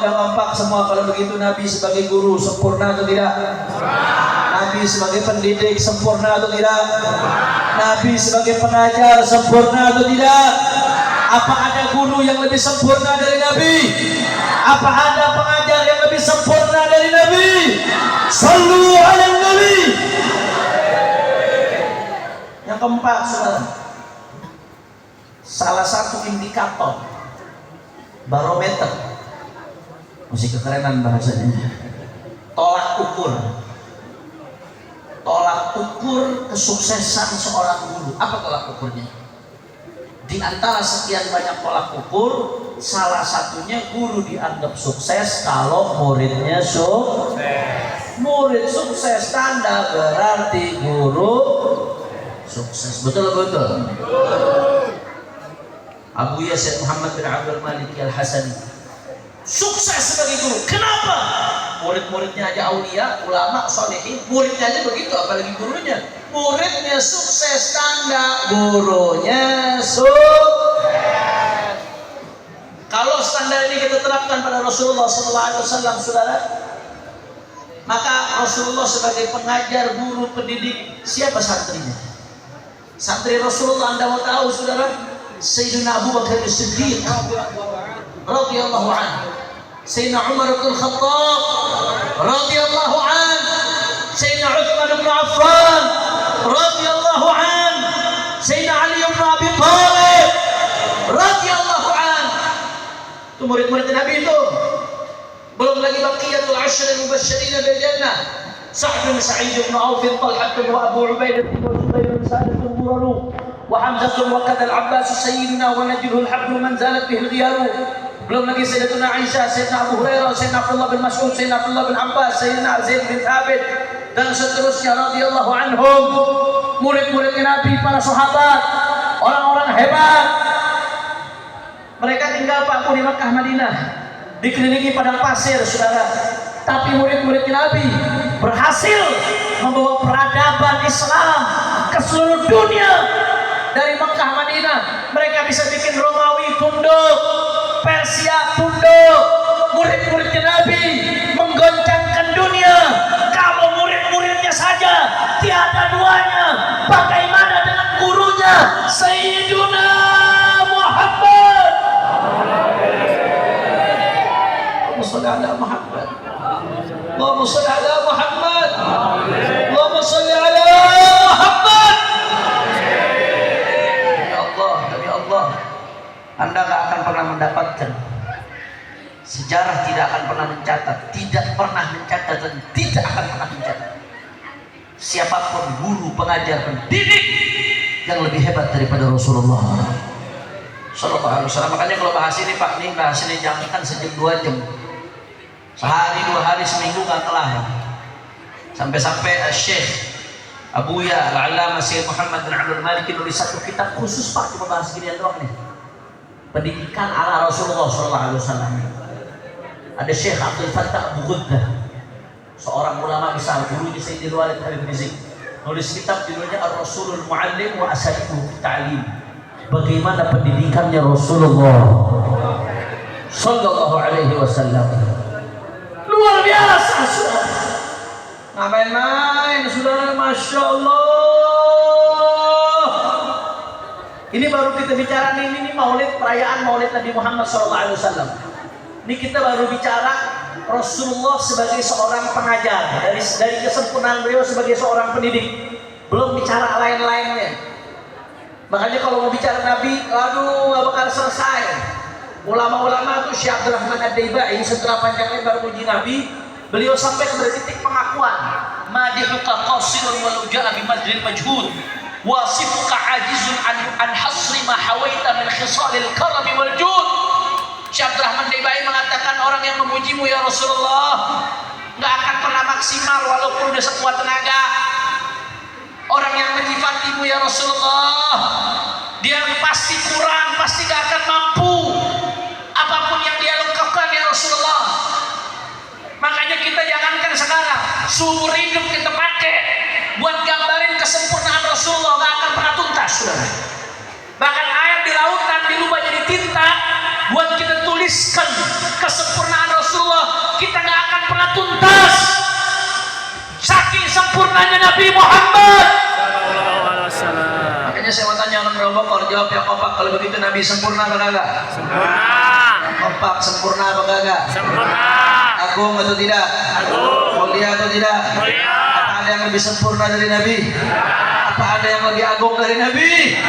yang kompak semua. Kalau begitu Nabi sebagai guru sempurna atau tidak? Nabi sebagai pendidik sempurna atau tidak? Nabi sebagai pengajar sempurna atau tidak? Apa ada guru yang lebih sempurna dari Nabi? Apa ada pengajar yang lebih sempurna dari Nabi? Sallu ala Nabi. Yang keempat, saudara, salah satu indikator barometer, masih kekerenan bahasanya, tolak ukur kesuksesan seorang guru. Apa tolak ukurnya? Di antara sekian banyak tolak ukur, salah satunya guru dianggap sukses kalau muridnya sukses. Murid sukses tanda berarti guru sukses. Betul? Abu Yasin Muhammad bin Abdul Malik Al-Hasani sukses sebagai guru. Kenapa? Murid-muridnya aja aulia, ulama, solehin. Muridnya aja begitu, apalagi gurunya. Muridnya sukses tanda gurunya sukses. Kalau standar ini kita terapkan pada Rasulullah SAW, saudara, maka Rasulullah sebagai pengajar, guru, pendidik, siapa santrinya? Santri Rasulullah Anda mau tahu, saudara? Sayyidina Abu Bakar As-Siddiq radhiyallahu anhu, Sayyidina Umar bin Khattab radhiyallahu anhu, Sayyidina Utsman bin Affan radhiyallahu anhu, Sayyidina Ali bin Abi Thalib radhiyallahu anhu. Itu murid-murid Nabi itu. Belum lagi baqiyatul ashr al-mubasysyirin bil jannah. Sa'd bin Sa'id bin Auf, Talhah bin Abu Ubaidah bin Zubair bin Sa'd bin Murarah, wa Hamzah wa kadal Abbas sayyidina wa najruhu al-habl man zalat bihi al-ghiyar. Belum lagi Sayyidatuna Aisyah, Sayyidina Abu Hurairah, Sayyidina Abdullah bin Mas'ud, Sayyidina Abdullah bin Abbas, Sayyidina Zaid bin Thabit, dan seterusnya radhiyallahu anhum. Murid-murid Nabi, para sahabat, orang-orang hebat. Mereka tinggal Pak di Makkah Madinah, dikelilingi padang pasir, saudara. Tapi murid-murid Nabi berhasil membawa peradaban Islam ke seluruh dunia. Dari Makkah Madinah mereka bisa bikin Romawi tunduk, Persia tunduk. Murid-murid Nabi menggoncangkan dunia. Kalau murid-muridnya saja tiada duanya, bagaimana dengan gurunya Sayyiduna Muhammad? Allahumma shalli ala Muhammad. Allahumma shalli ala Muhammad. Allahumma shalli ala Muhammad. Ya Allah, demi Allah, Anda gak akan pernah mendapatkan, sejarah tidak akan pernah mencatat, tidak pernah mencatat, dan tidak akan pernah mencatat siapapun guru, pengajar, pendidik yang lebih hebat daripada Rasulullah Sallallahu Alaihi Wasallam. Makanya kalau bahas ini Pak, nih bahas ini jangankan sejam 2 jam, sehari 2 hari seminggu gak kelar. Sampai-sampai Syekh Abuya Al-Allamah Sayyid Muhammad bin Abdul Malik nulis satu kitab khusus Pak, cuma bahas ginian doang nih, pendidikan ala Rasulullah Sallallahu Alaihi Wasallam. Ada Syekh Abdul Fattah Abu Ghuddah, seorang ulama besar, gurunya Sayyidil Walid Habib Rizik, nulis kitab judulnya Ar-Rasulul Muallim wa Asalibuhu fi Ta'lim. Bagaimana pendidikannya Rasulullah Sallallahu Alaihi Wasallam. Luar biasa, saudara. Nggak main-main, saudara. Masya Allah. Ini baru kita bicara nih, ini maulid, perayaan maulid Nabi Muhammad SAW. Ini kita baru bicara Rasulullah sebagai seorang pengajar, dari kesempurnaan beliau sebagai seorang pendidik. Belum bicara lain-lainnya. Makanya kalau mau bicara Nabi, aduh nggak bakal selesai. Ulama-ulama itu Syekh Abdul Rahman Ad-Daibai setelah panjang lebar muji Nabi, beliau sampai ke titik pengakuan. Madihuka qasirun walau ja'a bimadril majhud, wasifuka ajizun an hasri ma hawaita min khisalil karami wal jud. Syekh Abdul Rahman Ad-Daibai mengatakan, orang yang memujimu ya Rasulullah nggak akan pernah maksimal walaupun udah sekuat tenaga. Orang yang menyifatimu ya Rasulullah, dia pasti kurang, pasti gak akan mampu apapun yang dia lakukan ya Rasulullah. Makanya kita jangankan sekarang, seumur hidup kita pakai buat gambarin kesempurnaan Rasulullah, gak akan pernah tuntas, saudara. Bahkan air di lautan dirubah jadi tinta buat kita tuliskan kesempurnaan Rasulullah. Nabi Muhammad. Makanya saya mau tanya orang Bogor, jawab ya kompak. Kalau begitu Nabi sempurna apa kagak? Sempurna. Kompak, sempurna apa kagak? Sempurna. Agung atau tidak? Agung. Mulia atau tidak? Mulia. Apa ada yang lebih sempurna dari Nabi? Apa ada yang lebih agung dari Nabi?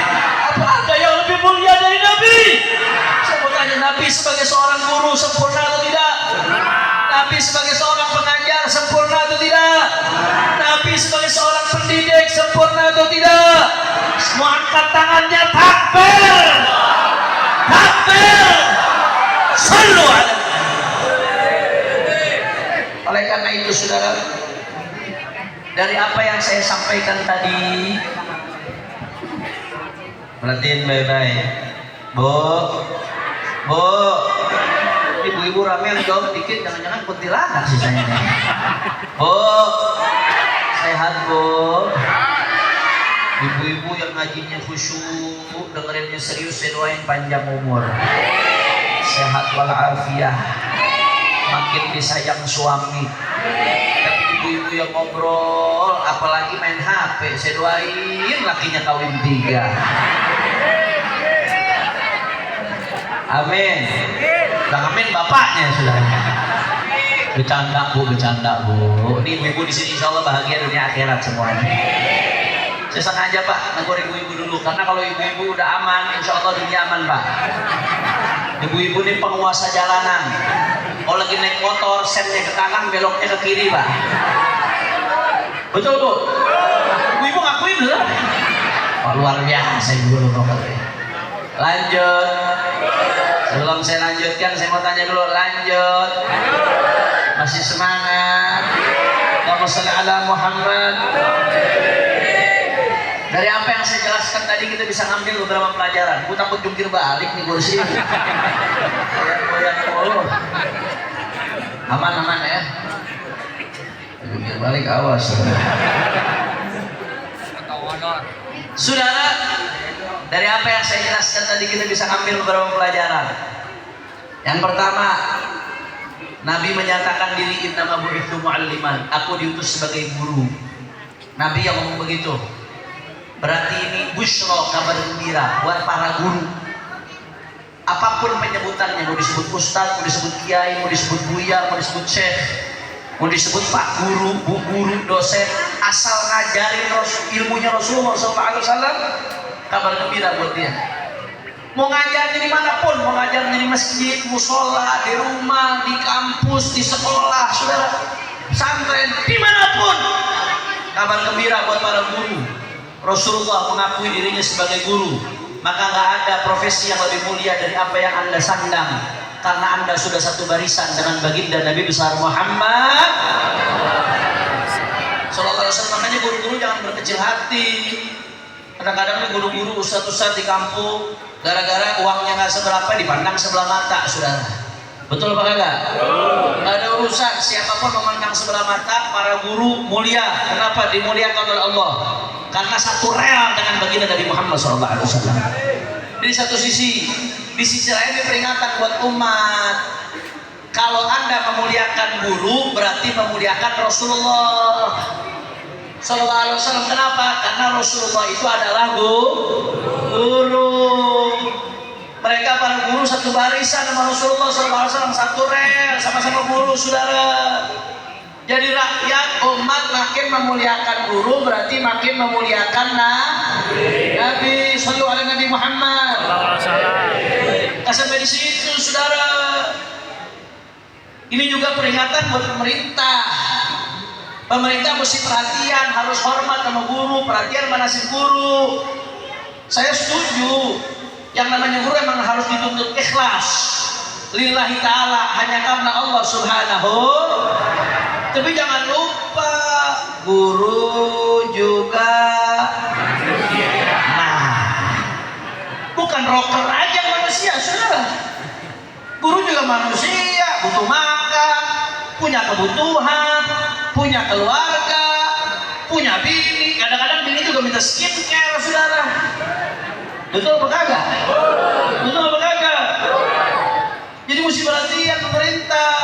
Apa ada yang lebih mulia dari Nabi? Saya mau tanya, Nabi sebagai seorang guru sempurna atau tidak? Nabi sebagai seorang pengajar sempurna atau tidak? Nabi sebagai seorang pendidik sempurna atau tidak? Semua angkat tangannya, takbir! Takbir! Sallu alaihi. Oleh karena itu saudara, dari apa yang saya sampaikan tadi, perhatiin baik-baik. Bu, ibu-ibu rame yang jawab dikit, jangan-jangan kuntilanak sisanya. Bu, sehat bu. Ibu-ibu yang ngajinya khusyuk, dengerinnya serius, saya doain panjang umur, sehat walafiat, makin disayang suami. Tapi ibu-ibu yang ngobrol, apalagi main HP, saya doain lakinya kawin 3. Amin. Bang amin bapaknya sudah. Bercanda bu, bercanda bu. Ini ibu-ibu di sini insya Allah bahagia dunia akhirat semuanya. Saya sengaja pak negor ibu-ibu dulu, karena kalau ibu-ibu udah aman, insya Allah dunia aman pak. Ibu-ibu ini penguasa jalanan. Kalau lagi naik motor, setnya ke kanan, beloknya ke kiri pak. Betul bu? Ibu-ibu ngakuin loh. Oh, luar biasa ibu lu. Lanjut. Sebelum saya lanjutkan, saya mau tanya dulu. Lanjut. Masih semangat? Allahumma shalli ala Muhammad. Dari apa yang saya jelaskan tadi kita bisa ngambil beberapa pelajaran. Aku takut jungkir balik nih kursi. Goyang-goyang. Aman-aman ya. Jungkir balik awas. Saudara, dari apa yang saya jelaskan tadi kita bisa ambil beberapa pelajaran. Yang pertama, Nabi menyatakan diri innama bu'itsu mu'alliman, aku diutus sebagai guru. Nabi yang ngomong begitu. Berarti ini busyra, kabar gembira buat para guru. Apapun penyebutannya, mau disebut ustadz, mau disebut kiai, mau disebut buya, mau disebut syekh, mau disebut pak guru, bu guru, dosen, asal ngajarin ilmunya Rasulullah SAW, kabar gembira buat dia. Mau ngajar di manapun, mau ngajar di masjid, musola, di rumah, di kampus, di sekolah, saudara, pesantren, dimanapun, kabar gembira buat para guru. Rasulullah mengakui dirinya sebagai guru, maka nggak ada profesi yang lebih mulia dari apa yang anda sandang, karena anda sudah satu barisan dengan baginda Nabi besar Muhammad Sallallahu Alaihi Wasallam. Makanya guru-guru jangan berkecil hati. Kadang-kadang nih guru-guru ustadz-ustadz di kampung, gara-gara uangnya nggak seberapa dipandang sebelah mata, saudara. Betul apa kagak? Nggak ada urusan, siapapun memandang sebelah mata, para guru mulia. Kenapa? Dimuliakan oleh Allah. Karena satu rel dengan baginda Nabi Muhammad SAW. Di satu sisi, di sisi lain ini peringatan buat umat. Kalau anda memuliakan guru, berarti memuliakan Rasulullah SAW. Kenapa? Karena Rasulullah itu adalah guru. Mereka para guru satu barisan sama Rasulullah SAW, satu rel, sama-sama guru, saudara. Jadi rakyat umat makin memuliakan guru, berarti makin memuliakan Nabi. Sallu ala Nabi Muhammad. Sampai di situ, saudara. Ini juga peringatan buat pemerintah. Pemerintah mesti perhatian, harus hormat sama guru, perhatian sama nasib guru. Saya setuju. Yang namanya guru emang harus dituntut ikhlas. Lillahi ta'ala, hanya karena Allah Subhanahu. Tapi jangan lupa guru juga bukan rocker aja manusia, saudara. Guru juga manusia, butuh makan, punya kebutuhan, punya keluarga, punya bini. Kadang-kadang bini juga minta skincare, saudara. Betul apa kagak? Betul apa kagak? Jadi mesti perhatian pemerintah.